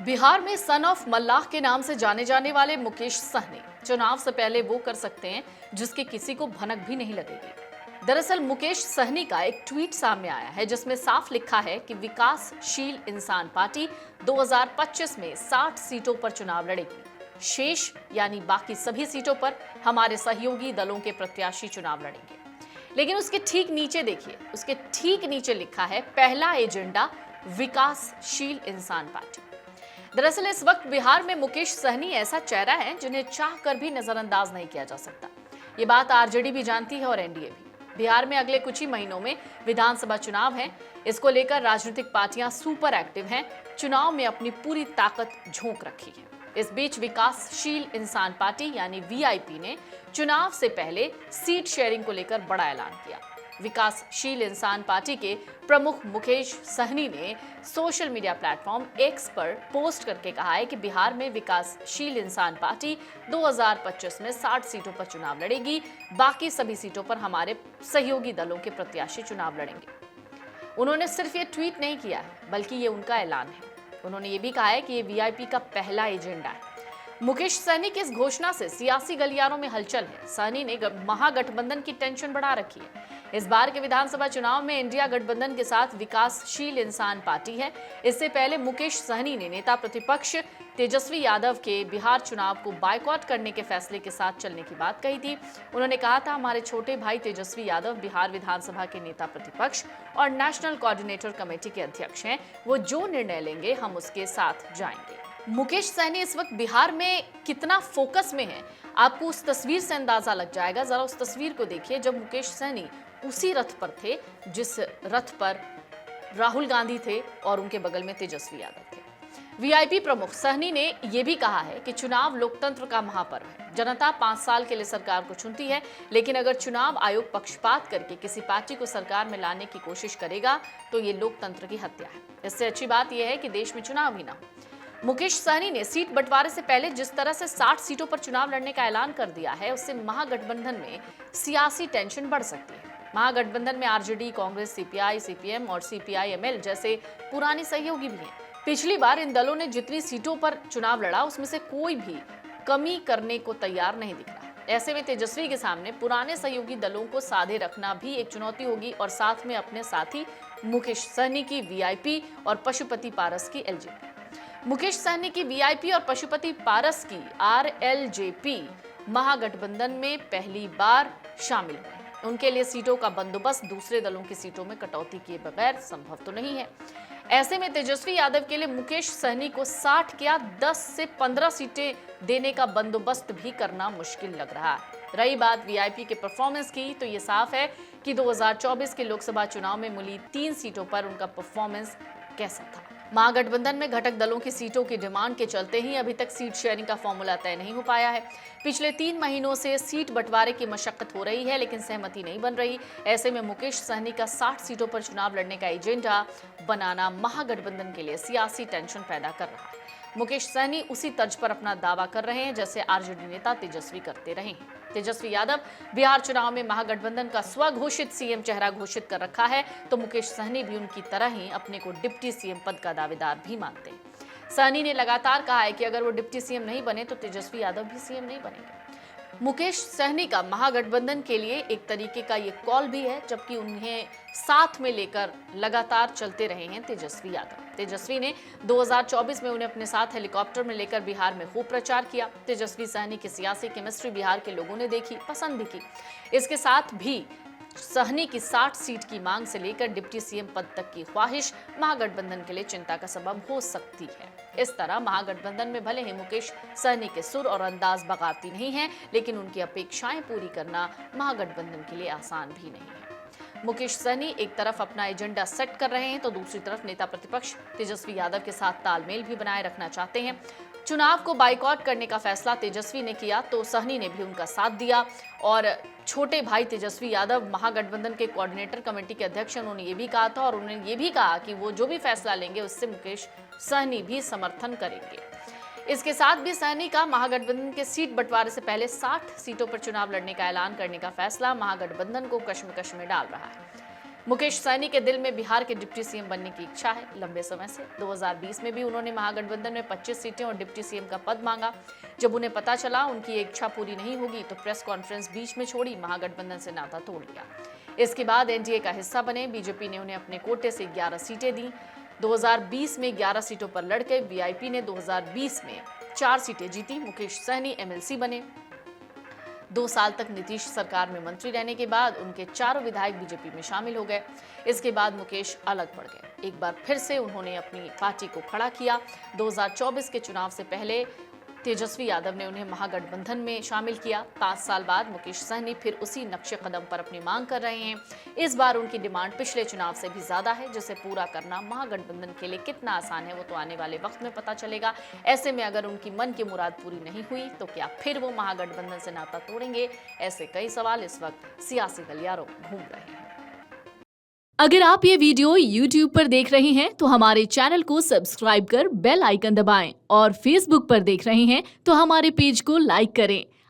बिहार में son of मल्लाह के नाम से जाने जाने वाले मुकेश सहनी चुनाव से पहले वो कर सकते हैं जिसके किसी को भनक भी नहीं लगेगी। दरअसल मुकेश सहनी का एक ट्वीट सामने आया है जिसमें साफ लिखा है कि विकासशील इंसान पार्टी 2025 में 60 सीटों पर चुनाव लड़ेगी। शेष यानी बाकी सभी सीटों पर हमारे सहयोगी दलों के प्रत्याशी चुनाव लड़ेंगे। लेकिन उसके ठीक नीचे देखिए, उसके ठीक नीचे लिखा है पहला एजेंडा विकासशील इंसान पार्टी। दरअसल इस वक्त बिहार में मुकेश सहनी ऐसा चेहरा है जिन्हें चाह कर भी नजरअंदाज नहीं किया जा सकता। ये बात आरजेडी भी जानती है और एनडीए भी। बिहार में अगले कुछ ही महीनों में विधानसभा चुनाव हैं। इसको लेकर राजनीतिक पार्टियां सुपर एक्टिव हैं, चुनाव में अपनी पूरी ताकत झोंक रखी है। इस बीच विकासशील इंसान पार्टी यानी वीआईपी ने चुनाव से पहले सीट शेयरिंग को लेकर बड़ा ऐलान किया। विकासशील इंसान पार्टी के प्रमुख मुकेश सहनी ने सोशल मीडिया प्लेटफॉर्म एक्स पर पोस्ट करके कहा है कि बिहार में विकासशील इंसान पार्टी 2025 में 60 सीटों पर चुनाव लड़ेगी। बाकी सभी सीटों पर हमारे सहयोगी दलों के प्रत्याशी चुनाव लड़ेंगे। उन्होंने सिर्फ ये ट्वीट नहीं किया है बल्कि ये उनका ऐलान है। उन्होंने ये भी कहा है कि ये वीआईपी का पहला एजेंडा है। मुकेश सहनी की इस घोषणा से सियासी गलियारों में हलचल है। सहनी ने महागठबंधन की टेंशन बढ़ा रखी है। इस बार के विधानसभा चुनाव में इंडिया गठबंधन के साथ विकासशील इंसान पार्टी है। इससे पहले मुकेश सहनी ने नेता प्रतिपक्ष तेजस्वी यादव के बिहार चुनाव को बायकॉट करने के फैसले के साथ चलने की बात कही थी। उन्होंने कहा था, हमारे छोटे भाई तेजस्वी यादव बिहार विधानसभा के नेता प्रतिपक्ष और नेशनल कोऑर्डिनेटर कमेटी के अध्यक्ष हैं। वो जो निर्णय लेंगे हम उसके साथ जाएंगे। मुकेश सहनी इस वक्त बिहार में कितना फोकस में है, आपको उस तस्वीर से अंदाजा लग जाएगा। जरा उस तस्वीर को देखिए जब मुकेश सहनी उसी रथ पर थे जिस रथ पर राहुल गांधी थे और उनके बगल में तेजस्वी यादव थे। वीआईपी प्रमुख सहनी ने यह भी कहा है कि चुनाव लोकतंत्र का महापर्व है। जनता 5 साल के लिए सरकार को चुनती है, लेकिन अगर चुनाव आयोग पक्षपात करके किसी पार्टी को सरकार में लाने की कोशिश करेगा तो ये लोकतंत्र की हत्या है। इससे अच्छी बात यह है कि देश में चुनाव ही ना हो। मुकेश सहनी ने सीट बंटवारे से पहले जिस तरह से 60 सीटों पर चुनाव लड़ने का ऐलान कर दिया है, उससे महागठबंधन में सियासी टेंशन बढ़ सकती है। महागठबंधन में आरजेडी, कांग्रेस, सीपीआई, सीपीएम और सीपीआई-एमएल जैसे पुराने सहयोगी भी हैं। पिछली बार इन दलों ने जितनी सीटों पर चुनाव लड़ा उसमें से कोई भी कमी करने को तैयार नहीं दिख रहा। ऐसे में तेजस्वी के सामने पुराने सहयोगी दलों को साधे रखना भी एक चुनौती होगी और साथ में अपने साथी मुकेश सहनी की वीआईपी और पशुपति पारस की एलजेपी। मुकेश सहनी की वीआईपी और पशुपति पारस की आरएलजेपी महागठबंधन में पहली बार शामिल हुए। उनके लिए सीटों का बंदोबस्त दूसरे दलों की सीटों में कटौती किए बगैर संभव तो नहीं है। ऐसे में तेजस्वी यादव के लिए मुकेश सहनी को 60 क्या 10 से 15 सीटें देने का बंदोबस्त भी करना मुश्किल लग रहा है। रही बात वीआईपी के परफॉर्मेंस की, तो ये साफ है कि 2024 के लोकसभा चुनाव में मिली 3 सीटों पर उनका परफॉर्मेंस कैसा था। महागठबंधन में घटक दलों की सीटों की डिमांड के चलते ही अभी तक सीट शेयरिंग का फॉर्मूला तय नहीं हो पाया है। पिछले 3 महीनों से सीट बंटवारे की मशक्कत हो रही है, लेकिन सहमति नहीं बन रही। ऐसे में मुकेश सहनी का 60 सीटों पर चुनाव लड़ने का एजेंडा बनाना महागठबंधन के लिए सियासी टेंशन पैदा कर रहा है। मुकेश सहनी उसी तर्ज पर अपना दावा कर रहे हैं जैसे आरजेडी नेता तेजस्वी करते रहे हैं। तेजस्वी यादव बिहार चुनाव में महागठबंधन का स्वघोषित सीएम चेहरा घोषित कर रखा है, तो मुकेश सहनी भी उनकी तरह ही अपने को डिप्टी सीएम पद का दावेदार भी मानते हैं। सहनी ने लगातार कहा है कि अगर वो डिप्टी सीएम नहीं बने तो तेजस्वी यादव भी सीएम नहीं बनेंगे। मुकेश सहनी का महागठबंधन के लिए एक तरीके का ये कॉल भी है, जबकि उन्हें साथ में लेकर लगातार चलते रहे हैं तेजस्वी यादव। तेजस्वी ने 2024 में उन्हें अपने साथ हेलीकॉप्टर में लेकर बिहार में खूब प्रचार किया। तेजस्वी सहनी की सियासी केमिस्ट्री बिहार के लोगों ने देखी, पसंद भी की। इसके साथ भी सहनी की 60 सीट की मांग से लेकर डिप्टी सीएम पद तक की ख्वाहिश महागठबंधन के लिए चिंता का सबब हो सकती है। इस तरह महागठबंधन में भले ही मुकेश सहनी के सुर और अंदाज बगावती नहीं है, लेकिन उनकी अपेक्षाएं पूरी करना महागठबंधन के लिए आसान भी नहीं है। मुकेश सहनी एक तरफ अपना एजेंडा सेट कर रहे हैं तो दूसरी तरफ नेता प्रतिपक्ष तेजस्वी यादव के साथ तालमेल भी बनाए रखना चाहते हैं। चुनाव को बाइकॉट करने का फैसला तेजस्वी ने किया तो सहनी ने भी उनका साथ दिया और छोटे भाई तेजस्वी यादव महागठबंधन के कोऑर्डिनेटर कमेटी के अध्यक्ष, उन्होंने ये भी कहा था और उन्होंने ये भी कहा कि वो जो भी फैसला लेंगे उससे मुकेश सहनी भी समर्थन करेंगे। इसके साथ भी सहनी का महागठबंधन के सीट बंटवारे से पहले 60 सीटों पर चुनाव लड़ने का ऐलान करने का फैसला महागठबंधन को कश्मकश में डाल रहा है। मुकेश सहनी के दिल में बिहार के डिप्टी सीएम बनने की इच्छा है लंबे समय से। 2020 में भी उन्होंने महागठबंधन में 25 सीटें और डिप्टी सीएम का पद मांगा। जब उन्हें पता चला उनकी ये इच्छा पूरी नहीं होगी तो प्रेस कॉन्फ्रेंस बीच में छोड़ी महागठबंधन से नाता तोड़ लिया। इसके बाद एनडीए का हिस्सा बने। बीजेपी ने उन्हें अपने कोटे से 11 सीटें दी। 2020 में 11 सीटों पर लड़के वीआईपी ने 2020 में 4 सीटें जीती। मुकेश सहनी एमएलसी बने। 2 साल तक नीतीश सरकार में मंत्री रहने के बाद उनके 4 विधायक बीजेपी में शामिल हो गए। इसके बाद मुकेश अलग पड़ गए। एक बार फिर से उन्होंने अपनी पार्टी को खड़ा किया। 2024 के चुनाव से पहले तेजस्वी यादव ने उन्हें महागठबंधन में शामिल किया। 5 साल बाद मुकेश सहनी फिर उसी नक्शे कदम पर अपनी मांग कर रहे हैं। इस बार उनकी डिमांड पिछले चुनाव से भी ज्यादा है, जिसे पूरा करना महागठबंधन के लिए कितना आसान है वो तो आने वाले वक्त में पता चलेगा। ऐसे में अगर उनकी मन की मुराद पूरी नहीं हुई तो क्या फिर वो महागठबंधन से नाता तोड़ेंगे? ऐसे कई सवाल इस वक्त सियासी गलियारों घूम रहे हैं। अगर आप ये वीडियो YouTube पर देख रहे हैं तो हमारे चैनल को सब्सक्राइब कर बेल आइकन दबाएं और Facebook पर देख रहे हैं तो हमारे पेज को लाइक करें।